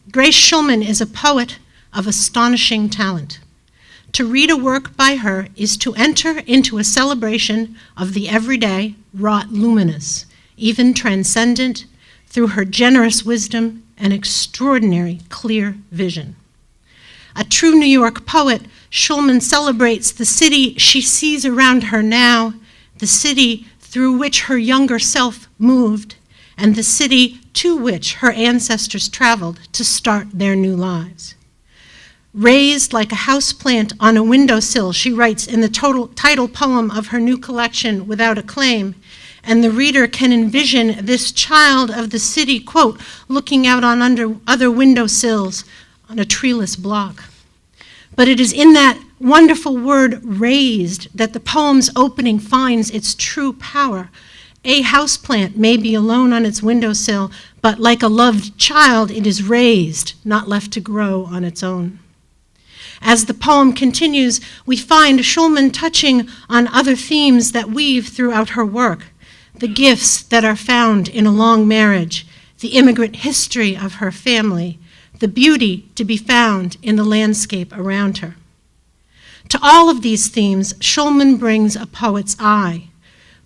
Grace Schulman is a poet of astonishing talent. To read a work by her is to enter into a celebration of the everyday wrought luminous, even transcendent, through her generous wisdom and extraordinary clear vision. A true New York poet, Schulman celebrates the city she sees around her now, the city through which her younger self moved, and the city to which her ancestors traveled to start their new lives. Raised like a houseplant on a windowsill, she writes in the title poem of her new collection, Without a Claim, and the reader can envision this child of the city, quote, looking out on other windowsills on a treeless block. But it is in that wonderful word, raised, that the poem's opening finds its true power. A houseplant may be alone on its windowsill, but like a loved child, it is raised, not left to grow on its own. As the poem continues, we find Schulman touching on other themes that weave throughout her work: the gifts that are found in a long marriage, the immigrant history of her family, the beauty to be found in the landscape around her. To all of these themes, Schulman brings a poet's eye.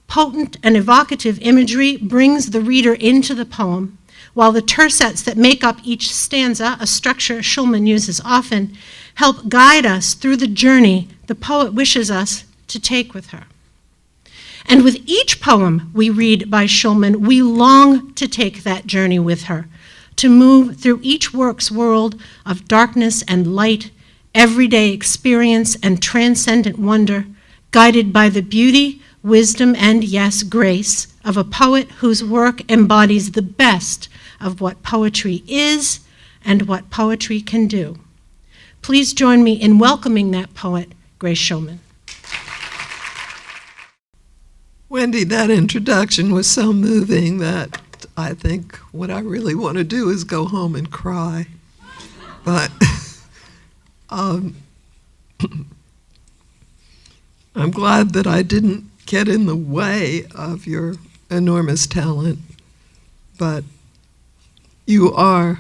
Potent and evocative imagery brings the reader into the poem, while the tercets that make up each stanza, a structure Schulman uses often, help guide us through the journey the poet wishes us to take with her. And with each poem we read by Schulman, we long to take that journey with her, to move through each work's world of darkness and light, everyday experience and transcendent wonder, guided by the beauty, wisdom, and yes, grace of a poet whose work embodies the best of what poetry is and what poetry can do. Please join me in welcoming that poet, Grace Schulman. Wendy, that introduction was so moving that I think what I really want to do is go home and cry. But I'm glad that I didn't get in the way of your enormous talent, but you are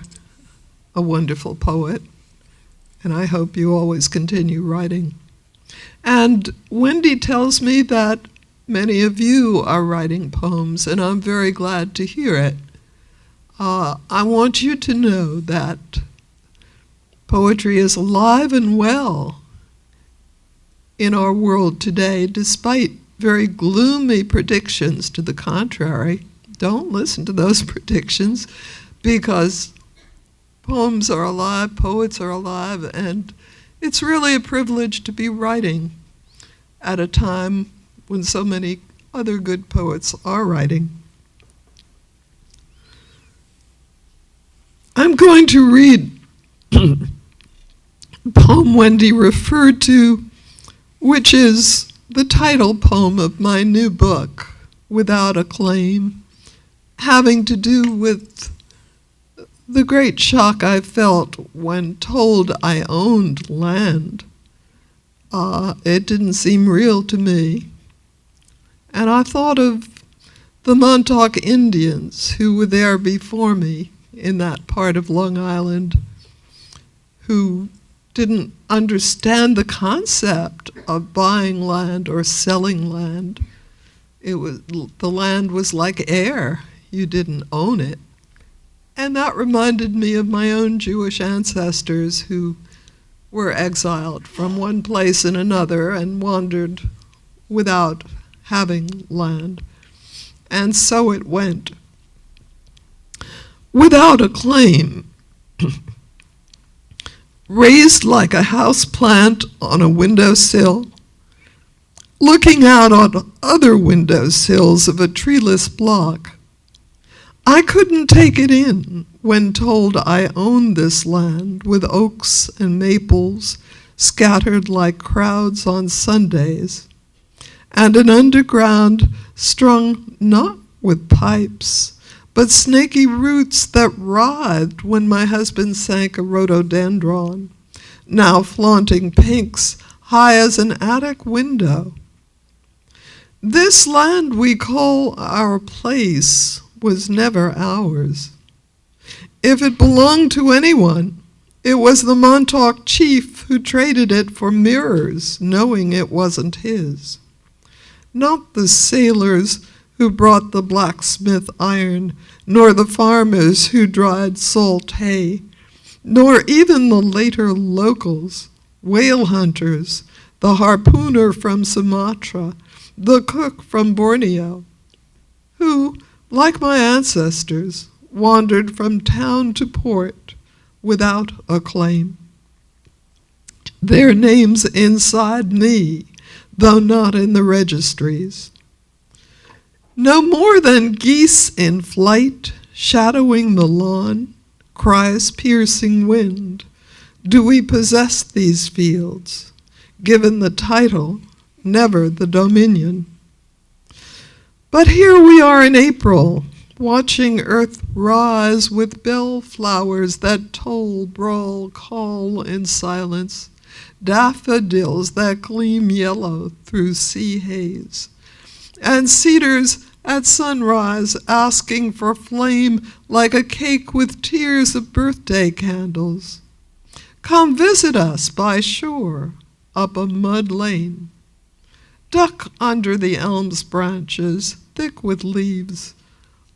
a wonderful poet, and I hope you always continue writing. And Wendy tells me that many of you are writing poems, and I'm very glad to hear it. I want you to know that poetry is alive and well in our world today, despite very gloomy predictions to the contrary. Don't listen to those predictions, because poems are alive, poets are alive, and it's really a privilege to be writing at a time when so many other good poets are writing. I'm going to read a poem Wendy referred to, which is the title poem of my new book, Without a Claim, having to do with the great shock I felt when told I owned land. It didn't seem real to me. And I thought of the Montauk Indians who were there before me in that part of Long Island, who didn't understand the concept of buying land or selling land. The land was like air. You didn't own it. And that reminded me of my own Jewish ancestors who were exiled from one place and another and wandered without having land. And so it went. Without a claim, raised like a house plant on a windowsill, looking out on other windowsills of a treeless block, I couldn't take it in when told I owned this land with oaks and maples scattered like crowds on Sundays, and an underground strung not with pipes, but snaky roots that writhed when my husband sank a rhododendron, now flaunting pinks high as an attic window. This land we call our place was never ours. If it belonged to anyone, it was the Montauk chief who traded it for mirrors, knowing it wasn't his. Not the sailors who brought the blacksmith iron, nor the farmers who dried salt hay, nor even the later locals, whale hunters, the harpooner from Sumatra, the cook from Borneo, who, like my ancestors, wandered from town to port without a claim. Their names inside me, though not in the registries. No more than geese in flight, shadowing the lawn, cries piercing wind, do we possess these fields, given the title, never the dominion. But here we are in April, watching earth rise with bellflowers that toll, brawl, call in silence, daffodils that gleam yellow through sea haze, and cedars at sunrise asking for flame like a cake with tears of birthday candles. Come visit us by shore, up a mud lane. Duck under the elm's branches, thick with leaves,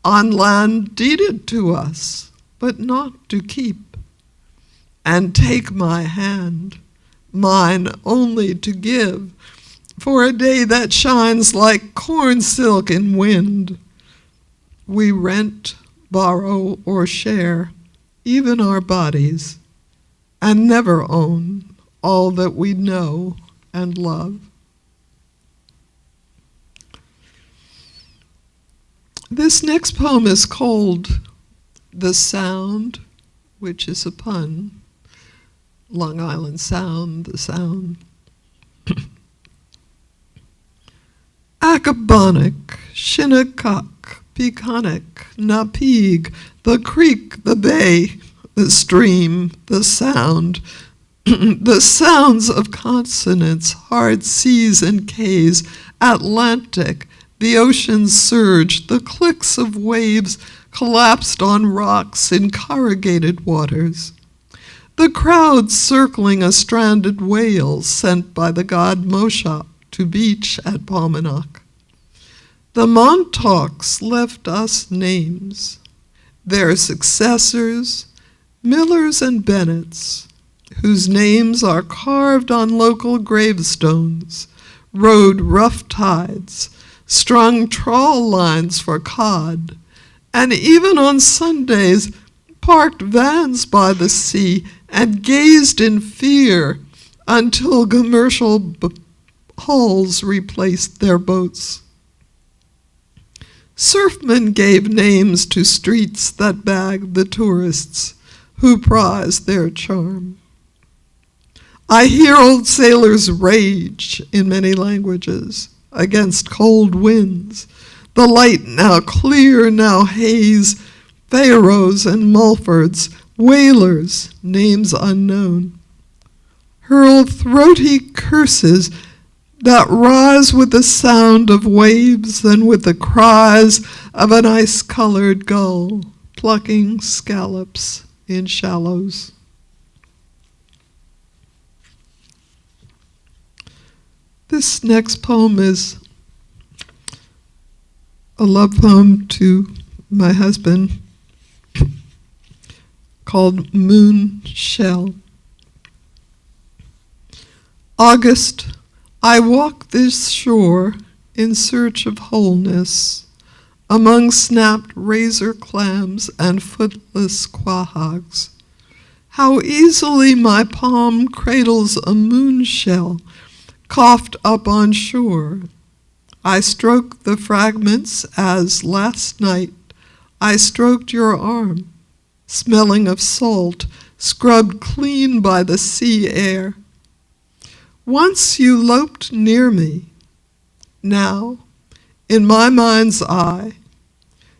on land deeded to us, but not to keep. And take my hand, mine only to give, for a day that shines like corn silk in wind. We rent, borrow, or share, even our bodies, and never own all that we know and love. This next poem is called The Sound, which is a pun. Long Island Sound, the sound. Accabonac, Shinnecock, Peconic, Napeague, the creek, the bay, the stream, the sound, the sounds of consonants, hard C's and K's, Atlantic, the ocean's surge, the clicks of waves collapsed on rocks in corrugated waters, the crowd circling a stranded whale sent by the god Mosha to beach at Paumanok. The Montauks left us names, their successors, Millers and Bennets, whose names are carved on local gravestones, rode rough tides, strung trawl lines for cod, and even on Sundays parked vans by the sea and gazed in fear until commercial hulls replaced their boats. Surfmen gave names to streets that bagged the tourists who prized their charm. I hear old sailors rage in many languages against cold winds, the light now clear, now haze, Pharaohs and Mulfords, whalers, names unknown, hurl throaty curses that rise with the sound of waves and with the cries of an ice-colored gull plucking scallops in shallows. This next poem is a love poem to my husband called Moon Shell. August, I walk this shore in search of wholeness among snapped razor clams and footless quahogs. How easily my palm cradles a moon shell coughed up on shore. I stroke the fragments as last night I stroked your arm, smelling of salt, scrubbed clean by the sea air. Once you loped near me. Now, in my mind's eye,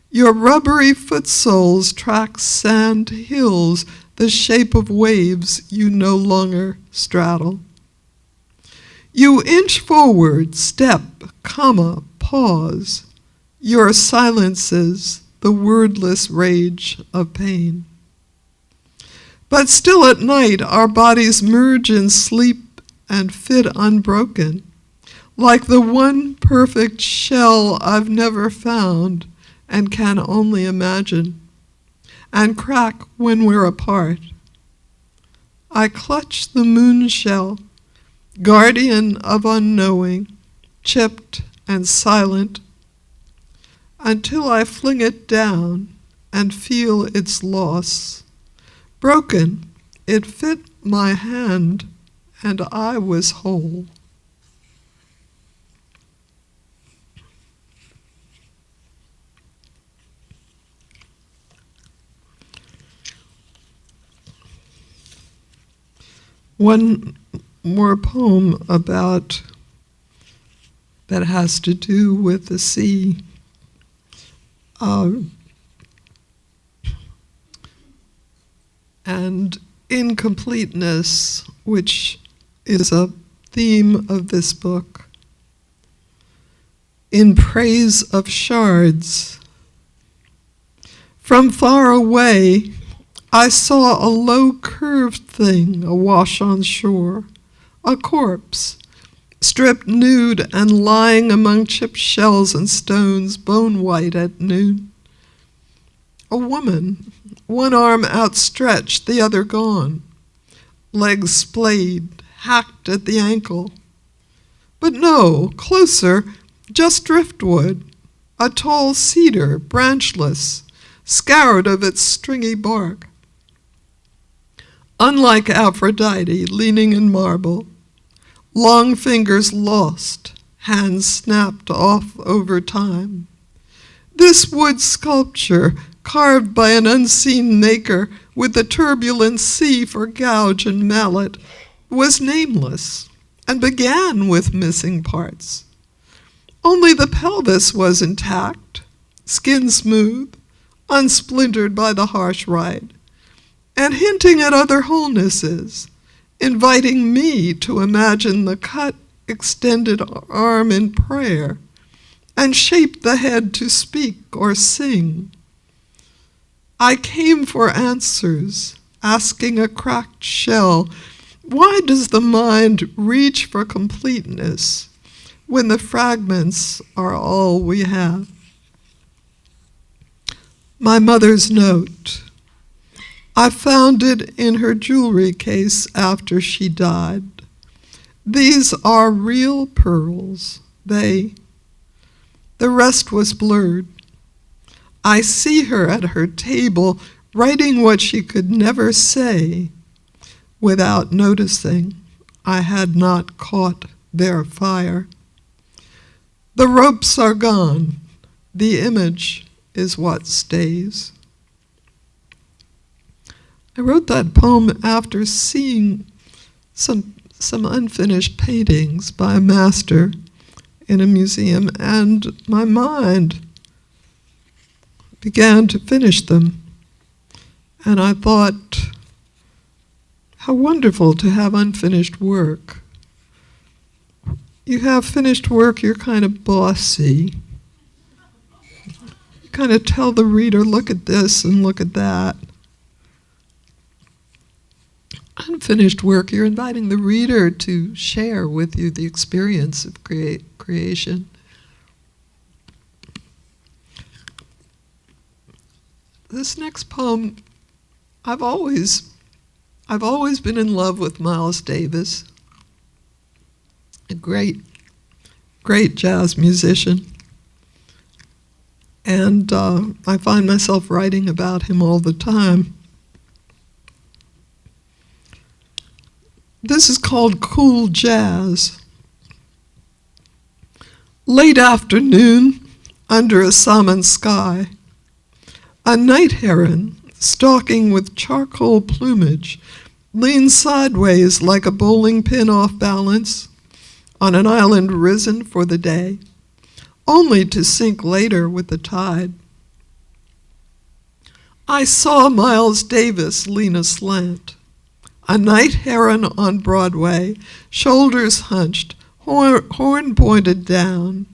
your rubbery footsoles track sand hills the shape of waves you no longer straddle. You inch forward, step, comma, pause. Your silences the wordless rage of pain. But still at night our bodies merge in sleep and fit unbroken, like the one perfect shell I've never found and can only imagine, and crack when we're apart. I clutch the moon shell, guardian of unknowing, chipped and silent, until I fling it down and feel its loss. Broken, it fit my hand, and I was whole. One more poem about that has to do with the sea. And incompleteness, which is a theme of this book. In praise of shards. From far away, I saw a low curved thing awash on shore, a corpse, stripped nude and lying among chipped shells and stones, bone white at noon. A woman, one arm outstretched, the other gone, legs splayed, hacked at the ankle. But no, closer, just driftwood, a tall cedar, branchless, scoured of its stringy bark. Unlike Aphrodite, leaning in marble, long fingers lost, hands snapped off over time. This wood sculpture, carved by an unseen maker with the turbulent sea for gouge and mallet, was nameless and began with missing parts. Only the pelvis was intact, skin smooth, unsplintered by the harsh ride, and hinting at other wholenesses, inviting me to imagine the cut, extended arm in prayer, and shape the head to speak or sing. I came for answers, asking a cracked shell, why does the mind reach for completeness when the fragments are all we have? My mother's note. I found it in her jewelry case after she died. These are real pearls, the rest was blurred. I see her at her table writing what she could never say without noticing I had not caught their fire. The ropes are gone. The image is what stays. I wrote that poem after seeing some unfinished paintings by a master in a museum, and my mind began to finish them. And I thought, how wonderful to have unfinished work. You have finished work, you're kind of bossy. You kind of tell the reader, look at this and look at that. Unfinished work, you're inviting the reader to share with you the experience of creation. This next poem, I've always been in love with Miles Davis, a great jazz musician. And I find myself writing about him all the time. This is called Cool Jazz. Late afternoon, under a salmon sky, a night heron, stalking with charcoal plumage, leans sideways like a bowling pin off balance on an island risen for the day, only to sink later with the tide. I saw Miles Davis lean aslant, a night heron on Broadway, shoulders hunched, horn pointed down,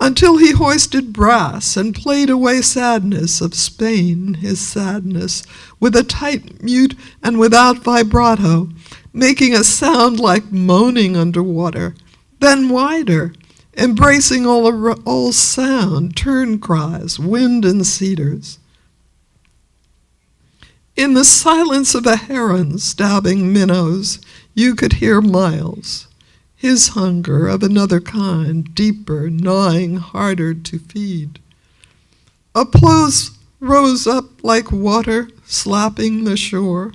until he hoisted brass and played away sadness of Spain, his sadness, with a tight mute and without vibrato, making a sound like moaning underwater, then wider, embracing all sound, turn cries, wind and cedars. In the silence of a heron stabbing minnows, you could hear Miles, his hunger of another kind, deeper, gnawing, harder to feed. Applause rose up like water slapping the shore.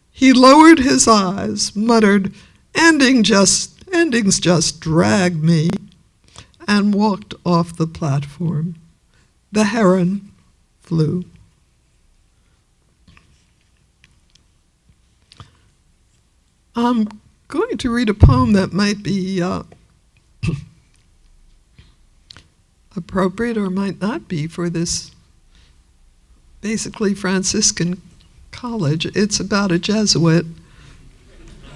He lowered his eyes, muttered, endings just drag me, and walked off the platform. The heron flew. I'm going to read a poem that might be appropriate or might not be for this basically Franciscan college. It's about a Jesuit,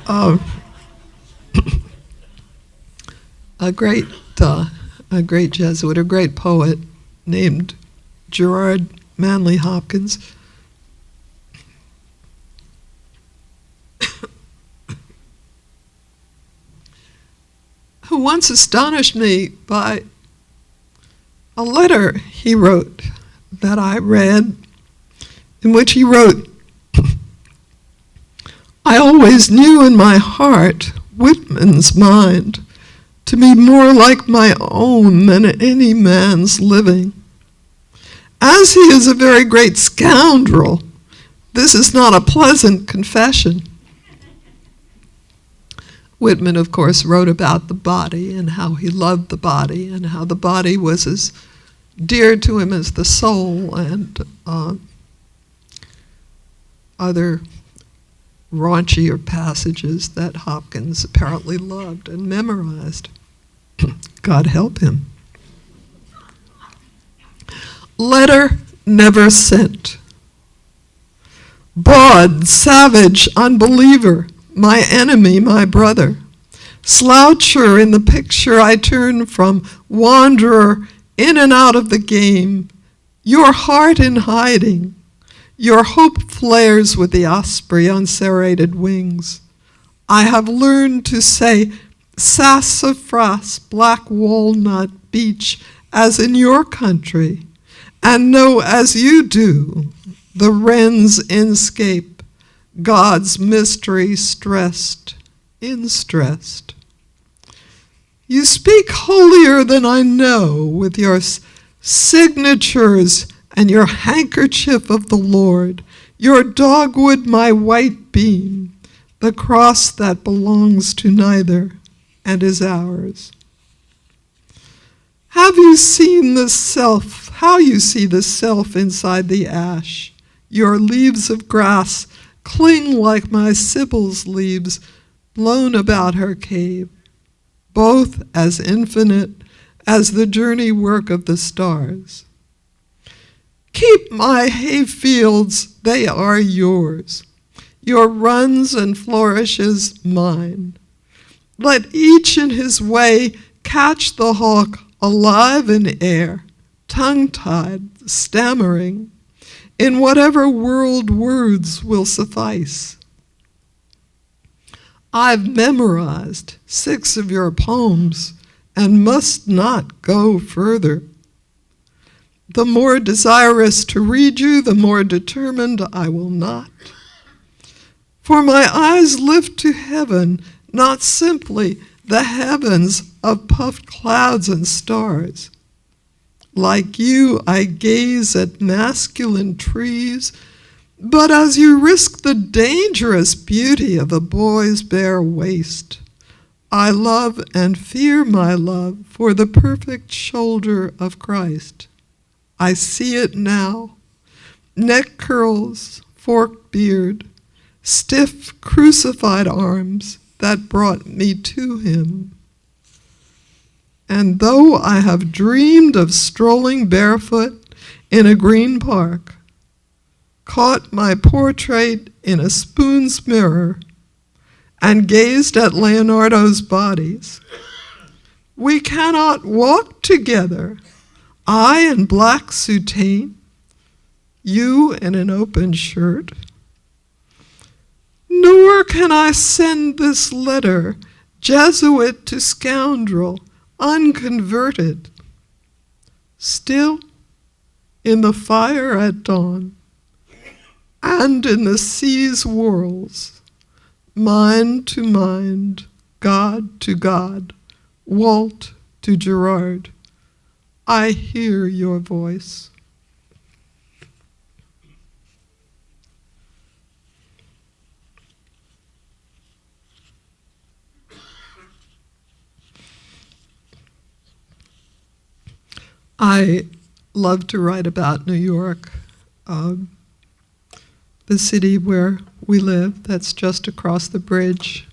a great Jesuit, a great poet named Gerard Manley Hopkins. Who once astonished me by a letter he wrote that I read, in which he wrote, I always knew in my heart Whitman's mind to be more like my own than any man's living. As he is a very great scoundrel, this is not a pleasant confession. Whitman, of course, wrote about the body and how he loved the body and how the body was as dear to him as the soul, and other raunchier passages that Hopkins apparently loved and memorized. God help him. Letter never sent. Bawd, savage, unbeliever, my enemy, my brother. Sloucher in the picture I turn from, wanderer in and out of the game. Your heart in hiding. Your hope flares with the osprey on serrated wings. I have learned to say sassafras, black walnut, beech, as in your country, and know as you do the wren's inscape, God's mystery stressed, instressed. You speak holier than I know with your signatures and your handkerchief of the Lord, your dogwood my white beam, the cross that belongs to neither and is ours. Have you seen the self, how you see the self inside the ash? Your leaves of grass cling like my Sibyl's leaves blown about her cave, both as infinite as the journey work of the stars. Keep my hayfields, they are yours, your runs and flourishes mine. Let each in his way catch the hawk alive in air, tongue-tied, stammering, in whatever world words will suffice. I've memorized 6 of your poems and must not go further. The more desirous to read you, the more determined I will not. For my eyes lift to heaven, not simply the heavens of puffed clouds and stars. Like you, I gaze at masculine trees, but as you risk the dangerous beauty of a boy's bare waist, I love and fear my love for the perfect shoulder of Christ. I see it now, neck curls, forked beard, stiff crucified arms that brought me to him. And though I have dreamed of strolling barefoot in a green park, caught my portrait in a spoon's mirror, and gazed at Leonardo's bodies, We cannot walk together, I in black soutane, you in an open shirt. Nor can I send this letter, Jesuit to scoundrel, unconverted. Still, in the fire at dawn, and in the sea's whirls, mind to mind, God to God, Walt to Gerard, I hear your voice. I love to write about New York, the city where we live, that's just across the bridge,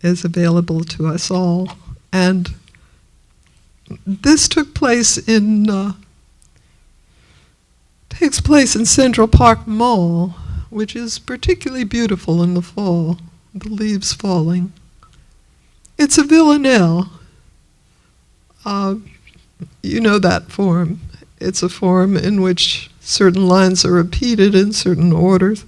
is available to us all. And this takes place in Central Park Mall, which is particularly beautiful in the fall, the leaves falling. It's a villanelle. You know that form. It's a form in which certain lines are repeated in certain orders.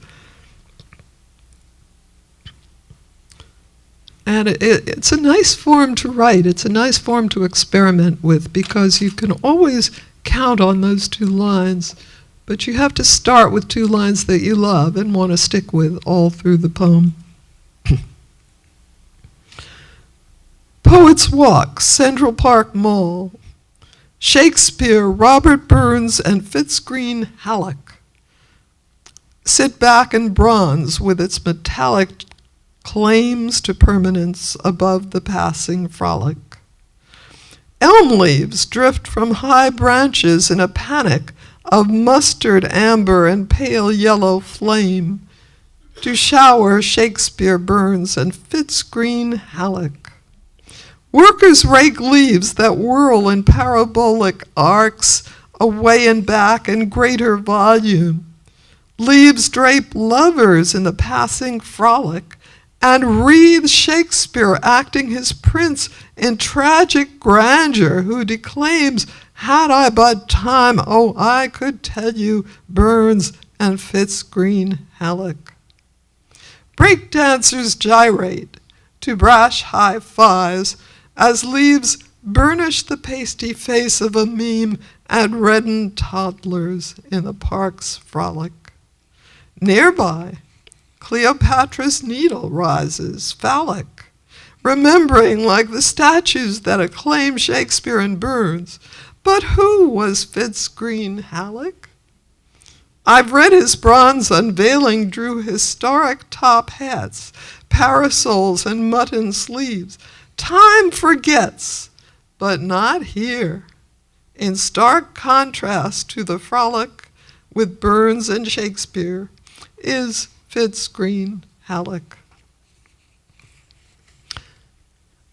And it's a nice form to write. It's a nice form to experiment with because you can always count on those two lines, but you have to start with two lines that you love and want to stick with all through the poem. Poets Walk, Central Park Mall. Shakespeare, Robert Burns, and Fitzgreen Halleck sit back in bronze with its metallic claims to permanence above the passing frolic. Elm leaves drift from high branches in a panic of mustard amber and pale yellow flame to shower Shakespeare, Burns, and Fitzgreen Halleck. Workers rake leaves that whirl in parabolic arcs away and back in greater volume. Leaves drape lovers in the passing frolic and wreathe Shakespeare acting his prince in tragic grandeur, who declaims, had I but time, oh, I could tell you Burns and Fitzgreen Halleck. Breakdancers gyrate to brash high-fives as leaves burnish the pasty face of a meme and redden toddlers in the park's frolic. Nearby, Cleopatra's Needle rises, phallic, remembering like the statues that acclaim Shakespeare and Burns. But who was Fitzgreen Halleck? I've read his bronze unveiling drew historic top hats, parasols, and mutton sleeves. Time forgets, but not here. In stark contrast to the frolic with Burns and Shakespeare is Fitzgreen Halleck.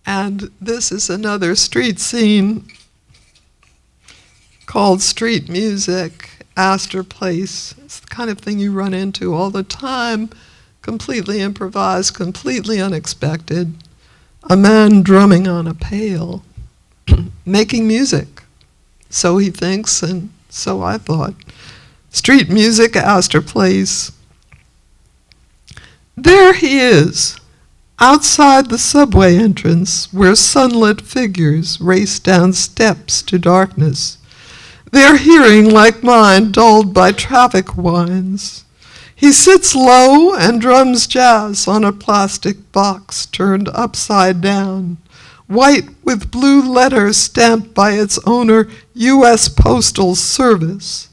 And this is another street scene called Street Music, Astor Place. It's the kind of thing you run into all the time, completely improvised, completely unexpected. A man drumming on a pail, making music. So he thinks, and so I thought. Street Music, Astor Place. There he is, outside the subway entrance where sunlit figures race down steps to darkness. Their hearing, like mine, dulled by traffic whines. He sits low and drums jazz on a plastic box turned upside down, white with blue letters stamped by its owner, U.S. Postal Service,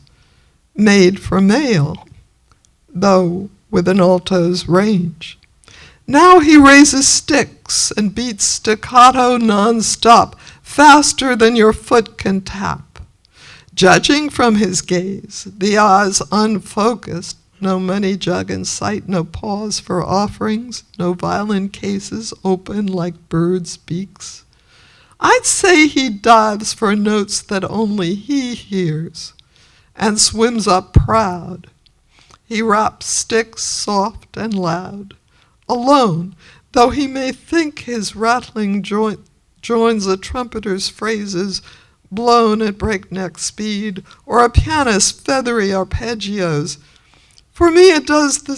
made for mail, though with an alto's range. Now he raises sticks and beats staccato non-stop, faster than your foot can tap. Judging from his gaze, the eyes unfocused, no money jug in sight, no pause for offerings, no violin cases open like birds' beaks. I'd say he dives for notes that only he hears and swims up proud. He raps sticks soft and loud, alone, though he may think his rattling joins a trumpeter's phrases blown at breakneck speed, or a pianist's feathery arpeggios. For me it does. The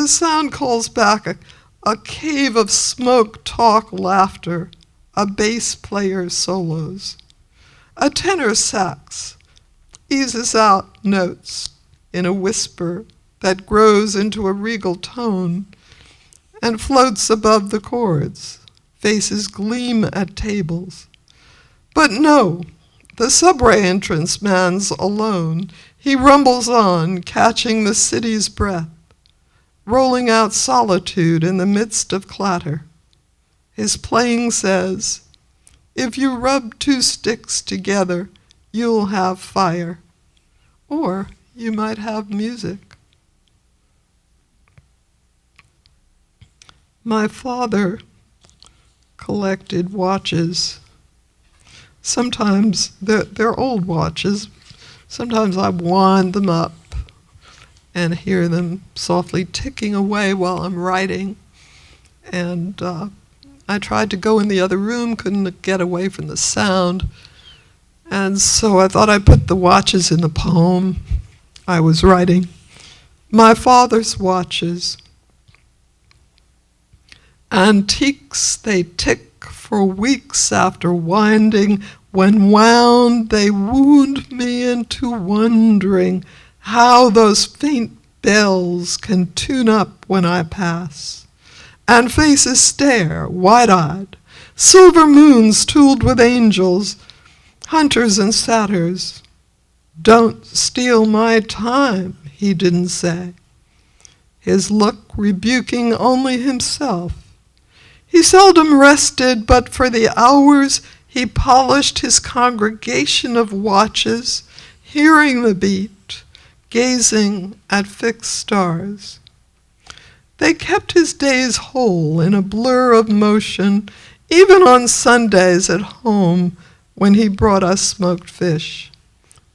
sound calls back a cave of smoke, talk, laughter, a bass player's solos. A tenor sax eases out notes in a whisper that grows into a regal tone and floats above the chords. Faces gleam at tables. But no, the subway entrance man's alone. He rumbles on, catching the city's breath, rolling out solitude in the midst of clatter. His playing says, if you rub two sticks together, you'll have fire. Or you might have music. My father collected watches. Sometimes they're old watches. Sometimes I wind them up and hear them softly ticking away while I'm writing. And I tried to go in the other room, couldn't get away from the sound. And so I thought I'd put the watches in the poem I was writing. My father's watches. Antiques, they tick for weeks after winding. When wound, they wound me into wondering how those faint bells can tune up when I pass. And faces stare, wide-eyed, silver moons tooled with angels, hunters and satyrs. Don't steal my time, he didn't say, his look rebuking only himself. He seldom rested, but for the hours he polished his congregation of watches, hearing the beat, gazing at fixed stars. They kept his days whole in a blur of motion, even on Sundays at home when he brought us smoked fish,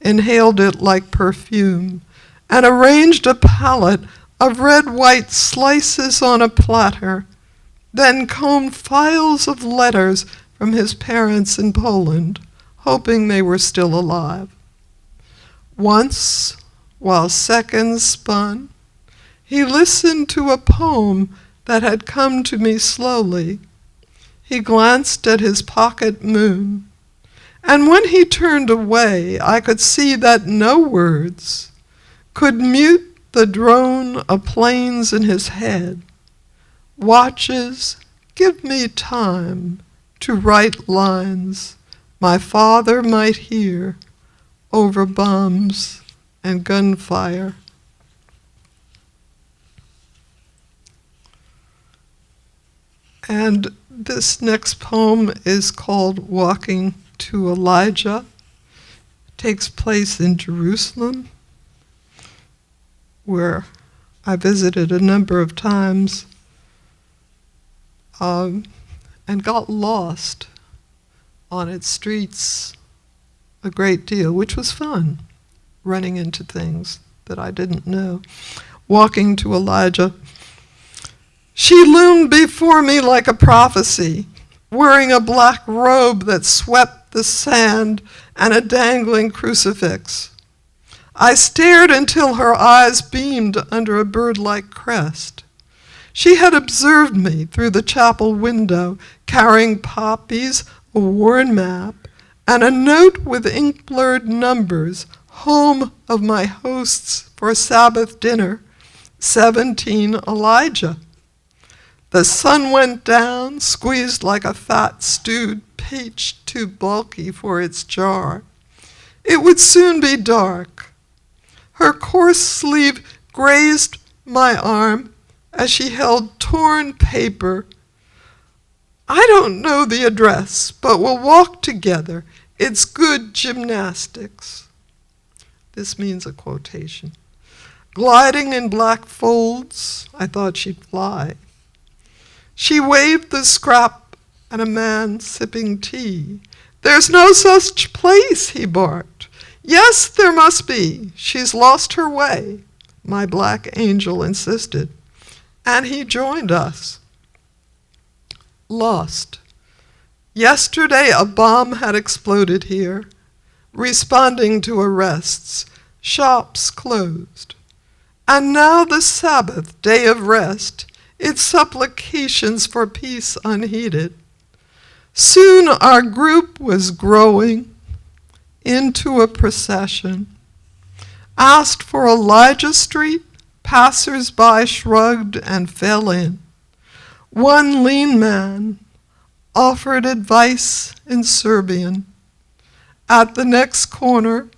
inhaled it like perfume, and arranged a palette of red-white slices on a platter, then combed files of letters from his parents in Poland, hoping they were still alive. Once, while seconds spun, he listened to a poem that had come to me slowly. He glanced at his pocket moon, and when he turned away, I could see that no words could mute the drone of planes in his head. Watches, give me time to write lines my father might hear over bombs and gunfire. And this next poem is called Walking to Elijah. It takes place in Jerusalem, where I visited a number of times and got lost on its streets a great deal, which was fun, running into things that I didn't know. Walking to Elijah. She loomed before me like a prophecy, wearing a black robe that swept the sand and a dangling crucifix. I stared until her eyes beamed under a bird-like crest. She had observed me through the chapel window, carrying poppies, a worn map, and a note with ink-blurred numbers, home of my hosts for Sabbath dinner, 17 Elijah. The sun went down, squeezed like a fat stewed peach too bulky for its jar. It would soon be dark. Her coarse sleeve grazed my arm as she held torn paper. I don't know the address, but we'll walk together. It's good gymnastics. This means a quotation. Gliding in black folds, I thought she'd fly. She waved the scrap at a man sipping tea. There's no such place, he barked. Yes, there must be. She's lost her way, my black angel insisted. and he joined us. Lost. Yesterday a bomb had exploded here, responding to arrests, shops closed. And now the Sabbath, day of rest, its supplications for peace unheeded. Soon our group was growing into a procession. Asked for Elijah Street, passers-by shrugged and fell in. One lean man offered advice in Serbian. At the next corner,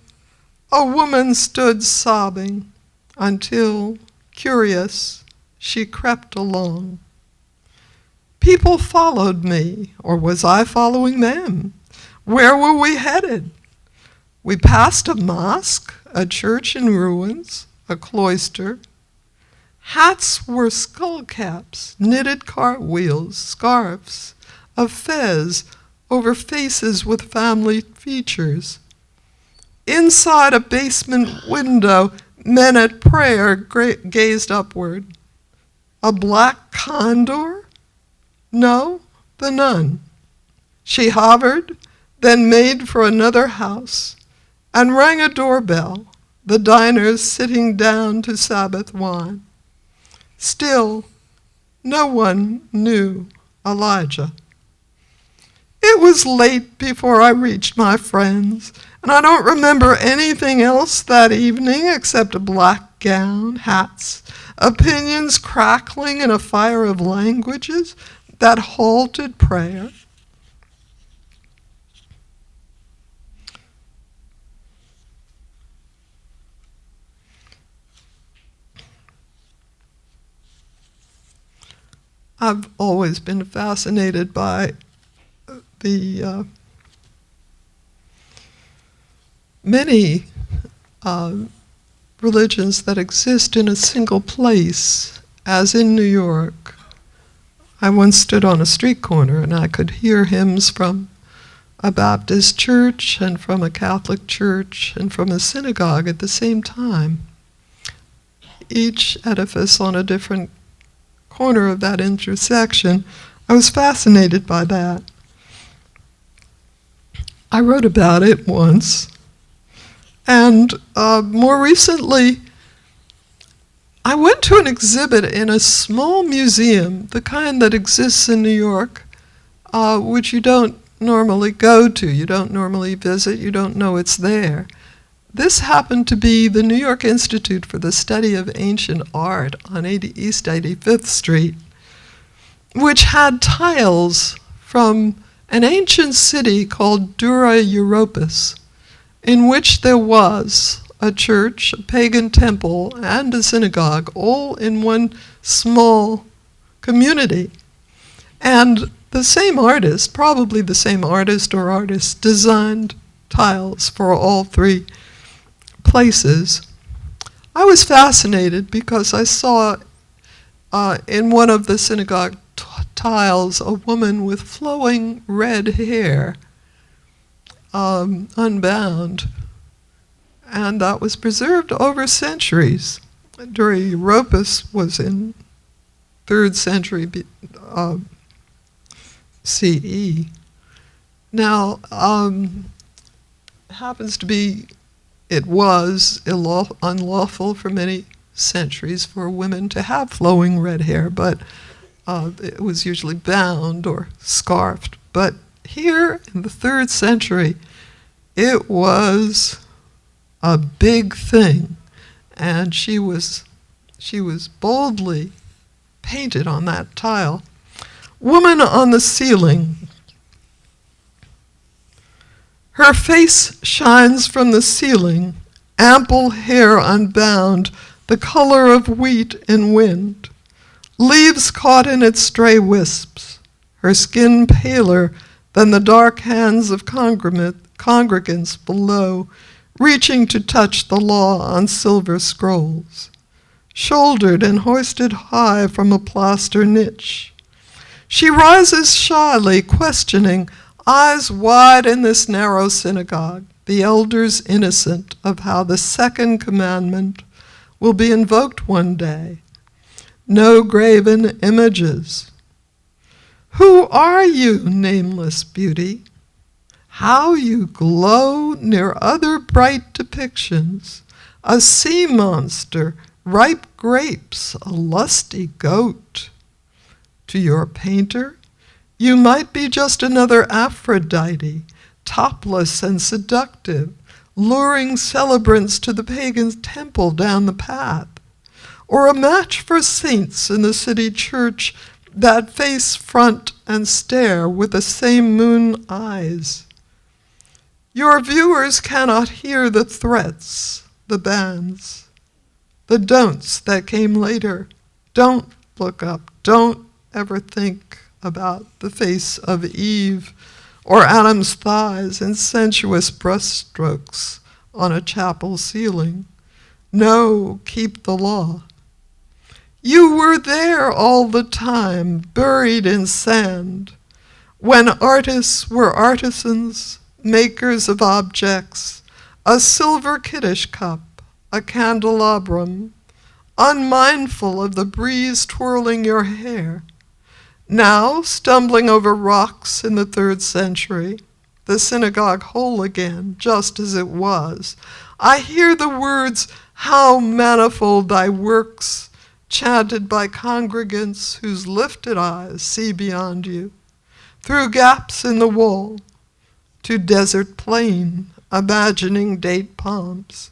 a woman stood sobbing until, curious, she crept along. People followed me, or was I following them? Where were we headed? We passed a mosque, a church in ruins, a cloister. Hats were skull caps, knitted cartwheels, scarves, a fez over faces with family features. Inside a basement window, men at prayer gazed upward. A black condor? No, the nun. She hovered, then made for another house, and rang a doorbell, the diners sitting down to Sabbath wine. Still, no one knew Elijah. It was late before I reached my friends, and I don't remember anything else that evening except a black gown, hats, opinions crackling in a fire of languages that halted prayer. I've always been fascinated by the many religions that exist in a single place, as in New York. I once stood on a street corner and I could hear hymns from a Baptist church and from a Catholic church and from a synagogue at the same time. Each edifice on a different corner of that intersection. I was fascinated by that. I wrote about it once, and more recently, I went to an exhibit in a small museum, the kind that exists in New York, which you don't normally go to, you don't normally visit, you don't know it's there. This happened to be the New York Institute for the Study of Ancient Art on East 85th Street, which had tiles from an ancient city called Dura Europos, in which there was a church, a pagan temple, and a synagogue, all in one small community. And the same artist, probably the same artist or artists, designed tiles for all three places. I was fascinated because I saw in one of the synagogue tiles a woman with flowing red hair, unbound, and that was preserved over centuries. Dura Europos was in 3rd century CE. Now, happens to be, it was unlawful for many centuries for women to have flowing red hair, but it was usually bound or scarfed. But here in the 3rd century, it was a big thing, and she was boldly painted on that tile. Woman on the ceiling. Her face shines from the ceiling, ample hair unbound, the color of wheat in wind. Leaves caught in its stray wisps, her skin paler than the dark hands of congregants below, reaching to touch the law on silver scrolls. Shouldered and hoisted high from a plaster niche. She rises shyly, questioning, eyes wide in this narrow synagogue, the elders innocent of how the 2nd commandment will be invoked one day. no graven images. Who are you, nameless beauty? How you glow near other bright depictions, a sea monster, ripe grapes, a lusty goat. To your painter, you might be just another Aphrodite, topless and seductive, luring celebrants to the pagan temple down the path, or a match for saints in the city church that face front and stare with the same moon eyes. Your viewers cannot hear the threats, the bans, the don'ts that came later. Don't look up. Don't ever think about the face of Eve or Adam's thighs in sensuous brushstrokes on a chapel ceiling. No, keep the law. You were there all the time, buried in sand, when artists were artisans, makers of objects, a silver kiddush cup, a candelabrum, unmindful of the breeze twirling your hair. Now, stumbling over rocks in the 3rd century, the synagogue whole again, just as it was, I hear the words, "How manifold thy works," chanted by congregants whose lifted eyes see beyond you, through gaps in the wall, to desert plain, imagining date palms.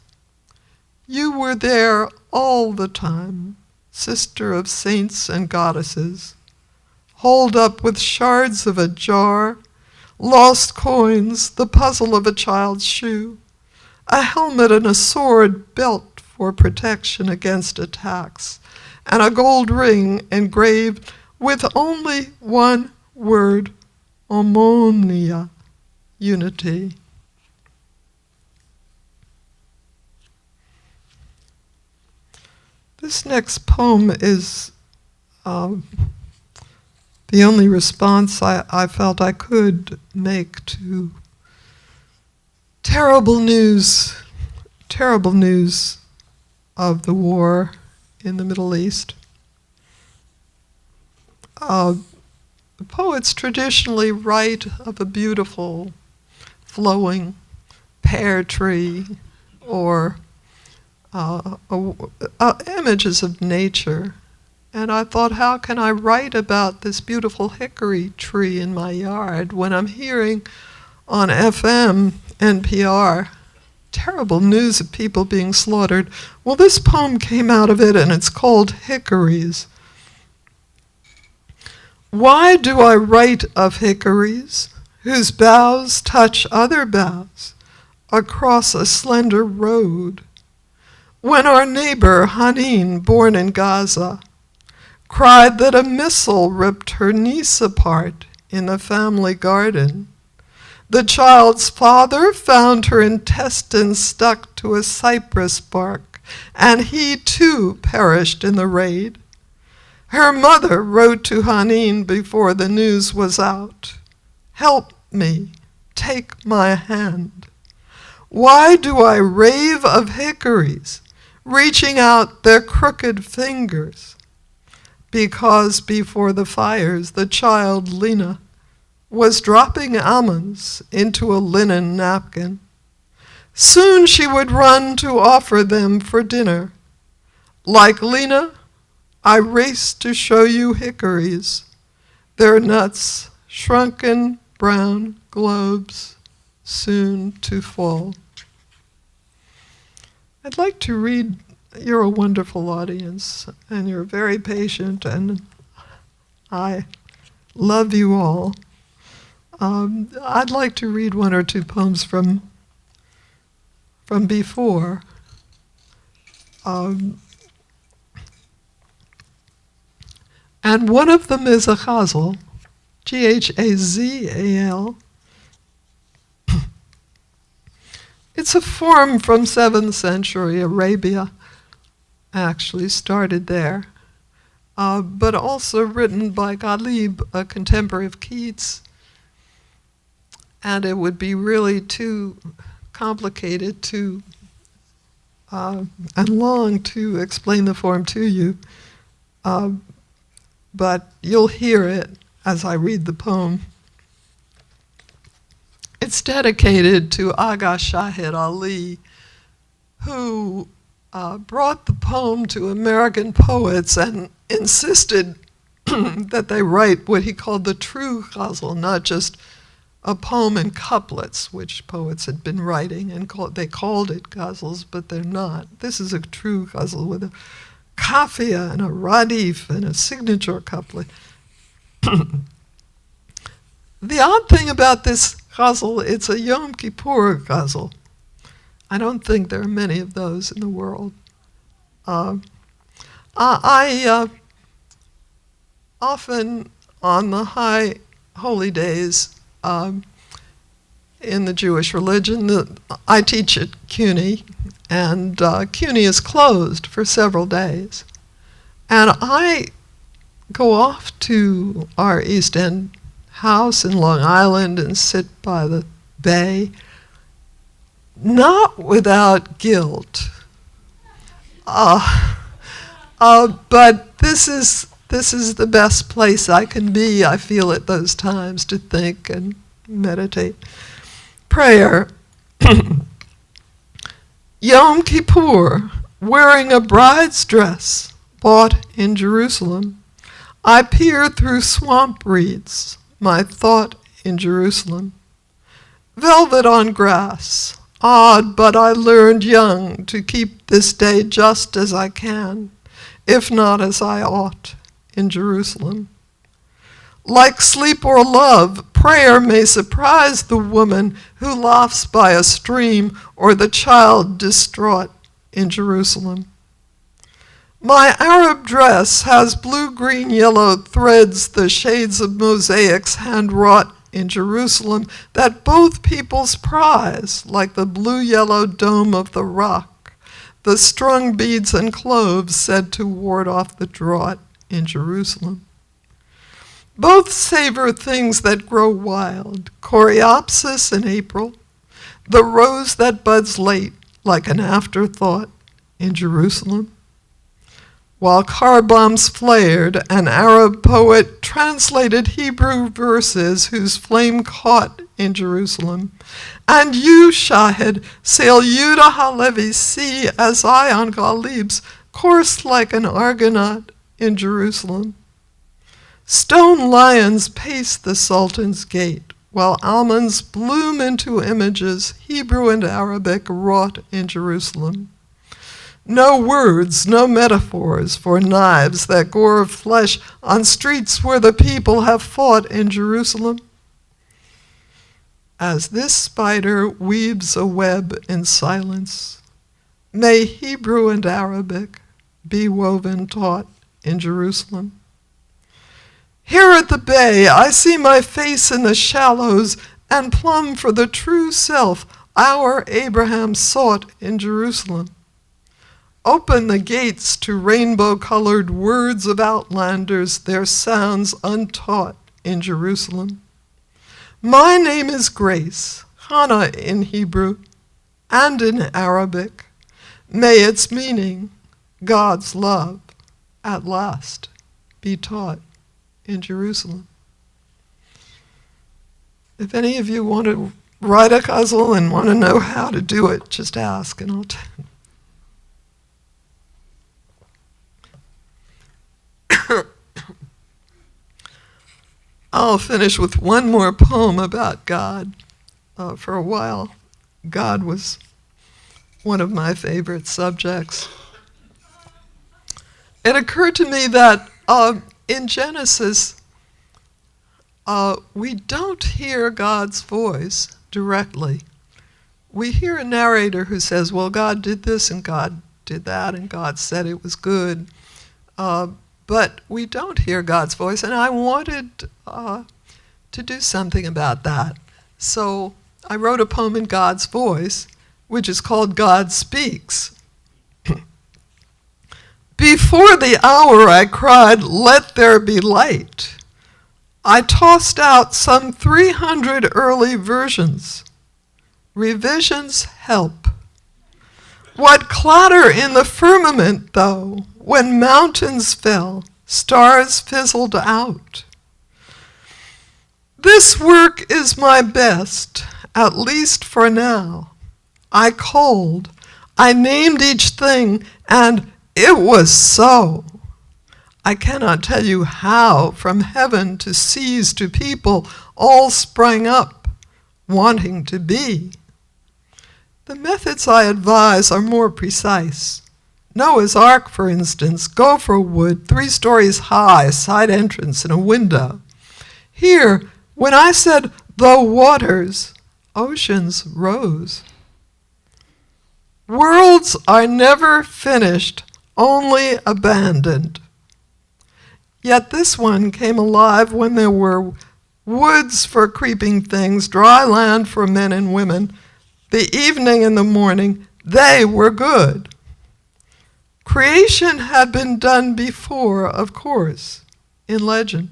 You were there all the time, sister of saints and goddesses, holed up with shards of a jar, lost coins, the puzzle of a child's shoe, a helmet and a sword belt for protection against attacks, and a gold ring engraved with only one word, homonia, unity. This next poem is the only response I felt I could make to terrible news of the war in the Middle East. Poets traditionally write of a beautiful, flowing pear tree or images of nature. And I thought, how can I write about this beautiful hickory tree in my yard when I'm hearing on FM, NPR, terrible news of people being slaughtered? Well, this poem came out of it, and it's called Hickories. Why do I write of hickories whose boughs touch other boughs across a slender road, when our neighbor Hanin, born in Gaza, cried that a missile ripped her niece apart in the family garden? The child's father found her intestines stuck to a cypress bark, and he too perished in the raid. Her mother wrote to Hanin before the news was out, "Help me, take my hand." Why do I rave of hickories, reaching out their crooked fingers? Because before the fires, the child Lena was dropping almonds into a linen napkin. Soon she would run to offer them for dinner. Like Lena, I race to show you hickories, their nuts, shrunken brown globes, soon to fall. I'd like to read. You're a wonderful audience, and you're very patient, and I love you all. I'd like to read one or two poems from before. And one of them is a chazal, Ghazal. It's a form from 7th century Arabia, actually started there, but also written by Ghalib, a contemporary of Keats, and it would be really too complicated and long to explain the form to you. but you'll hear it as I read the poem. It's dedicated to Agha Shahid Ali, who brought the poem to American poets and insisted that they write what he called the true ghazal, not just a poem in couplets, which poets had been writing, and they called it ghazals, but they're not. This is a true ghazal with a kafia and a radif and a signature couplet. The odd thing about this ghazal, it's a Yom Kippur ghazal. I don't think there are many of those in the world. I often, on the high holy days in the Jewish religion, I teach at CUNY, and CUNY is closed for several days. And I go off to our East End house in Long Island and sit by the bay, not without guilt. But this is the best place I can be, I feel, at those times, to think and meditate. Prayer. Yom Kippur, wearing a bride's dress bought in Jerusalem, I peer through swamp reeds, my thought in Jerusalem. Velvet on grass, odd, but I learned young to keep this day just as I can, if not as I ought, in Jerusalem. Like sleep or love, prayer may surprise the woman who laughs by a stream or the child distraught in Jerusalem. My Arab dress has blue, green, yellow threads, the shades of mosaics hand-wrought in Jerusalem that both peoples prize, like the blue-yellow dome of the rock, the strung beads and cloves said to ward off the drought in Jerusalem. Both savor things that grow wild, coreopsis in April, the rose that buds late like an afterthought in Jerusalem. While car bombs flared, an Arab poet translated Hebrew verses whose flame caught in Jerusalem. And you, Shahid, sail Yuda Halevi's sea as I on Ghalib's course like an Argonaut in Jerusalem. Stone lions pace the Sultan's gate, while almonds bloom into images, Hebrew and Arabic, wrought in Jerusalem. No words, no metaphors for knives that gore flesh on streets where the people have fought in Jerusalem. As this spider weaves a web in silence, may Hebrew and Arabic be woven taut in Jerusalem. Here at the bay, I see my face in the shallows and plumb for the true self our Abraham sought in Jerusalem. Open the gates to rainbow-colored words of outlanders, their sounds untaught in Jerusalem. My name is Grace, Hannah in Hebrew and in Arabic. May its meaning, God's love, at last be taught in Jerusalem. If any of you want to write a ghazal and want to know how to do it, just ask and I'll tell you. I'll finish with one more poem about God. For a while, God was one of my favorite subjects. It occurred to me that in Genesis, we don't hear God's voice directly. We hear a narrator who says, well, God did this and God did that and God said it was good. But we don't hear God's voice, and I wanted to do something about that. So I wrote a poem in God's voice, which is called God Speaks. Before the hour I cried, let there be light. I tossed out some 300 early versions. Revisions help. What clatter in the firmament, though, when mountains fell stars fizzled out. This work is my best, at least for now. I culled, I named each thing, and it was so. I cannot tell you how, from heaven to seas to people, all sprang up, wanting to be. The methods I advise are more precise. Noah's Ark, for instance, gopher wood, 3 stories high, side entrance and a window. Here, when I said the waters, oceans rose. Worlds are never finished, only abandoned. Yet this one came alive when there were woods for creeping things, dry land for men and women. The evening and the morning, they were good. Creation had been done before, of course, in legend.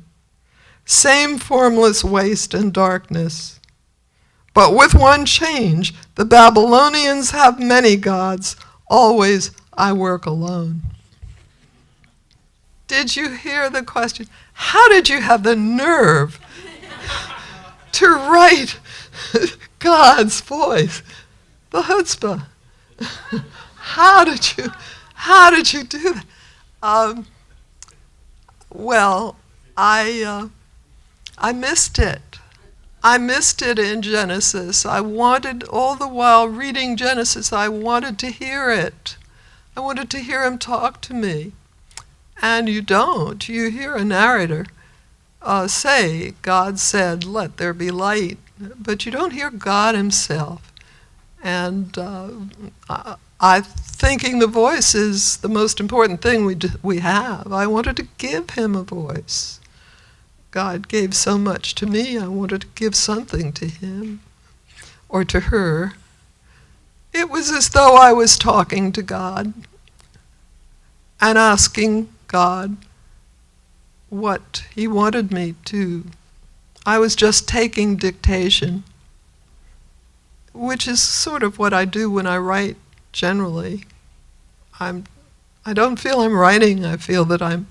Same formless waste and darkness. But with one change, the Babylonians have many gods. Always I work alone. Did you hear the question? How did you have the nerve to write God's voice? The chutzpah. How did you do that? Well, I missed it. I missed it in Genesis. I wanted, all the while reading Genesis, I wanted to hear it. I wanted to hear him talk to me. And you don't. You hear a narrator say, God said, let there be light. But you don't hear God himself. And I thinking the voice is the most important thing we have. I wanted to give him a voice. God gave so much to me, I wanted to give something to him or to her. It was as though I was talking to God and asking God what he wanted me to. I was just taking dictation, which is sort of what I do when I write generally. I don't feel I'm writing, I feel that I'm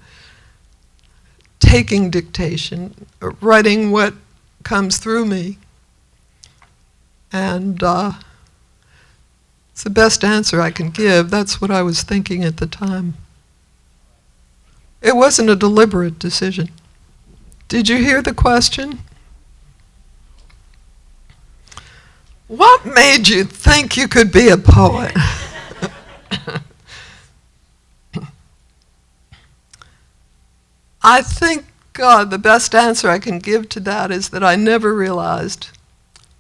taking dictation, writing what comes through me. And it's the best answer I can give. That's what I was thinking at the time. It wasn't a deliberate decision. Did you hear the question? What made you think you could be a poet? I think the best answer I can give to that is that I never realized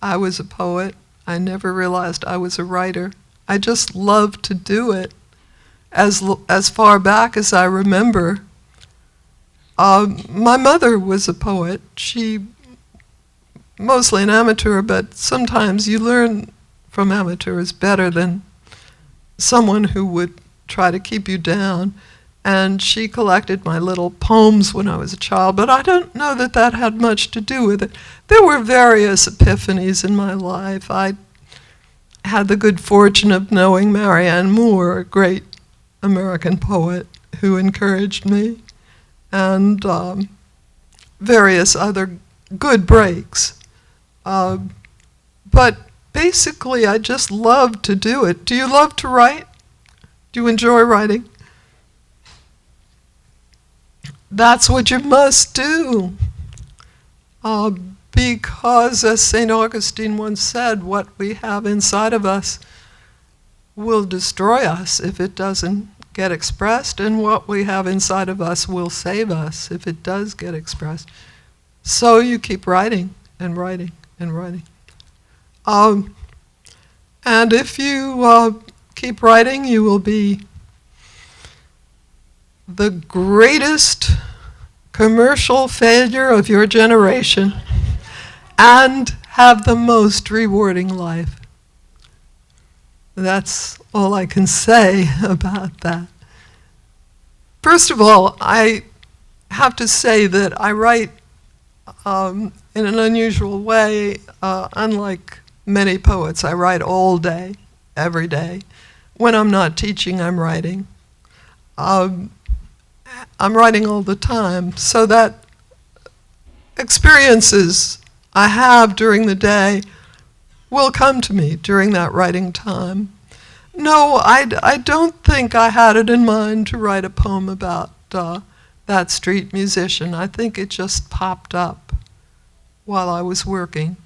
I was a poet. I never realized I was a writer. I just loved to do it as far back as I remember. My mother was a poet. She mostly an amateur, but sometimes you learn from amateurs better than someone who would try to keep you down. And she collected my little poems when I was a child, but I don't know that that had much to do with it. There were various epiphanies in my life. I had the good fortune of knowing Marianne Moore, a great American poet who encouraged me, and various other good breaks. But basically, I just loved to do it. Do you love to write? Do you enjoy writing? That's what you must do. Because, as St. Augustine once said, what we have inside of us will destroy us if it doesn't get expressed, and what we have inside of us will save us if it does get expressed. So you keep writing and writing and writing. And if you keep writing, you will be the greatest commercial failure of your generation and have the most rewarding life. That's all I can say about that. First of all, I have to say that I write in an unusual way. Unlike many poets, I write all day, every day. When I'm not teaching, I'm writing. I'm writing all the time, so that experiences I have during the day will come to me during that writing time. No, I don't think I had it in mind to write a poem about that street musician. I think it just popped up while I was working.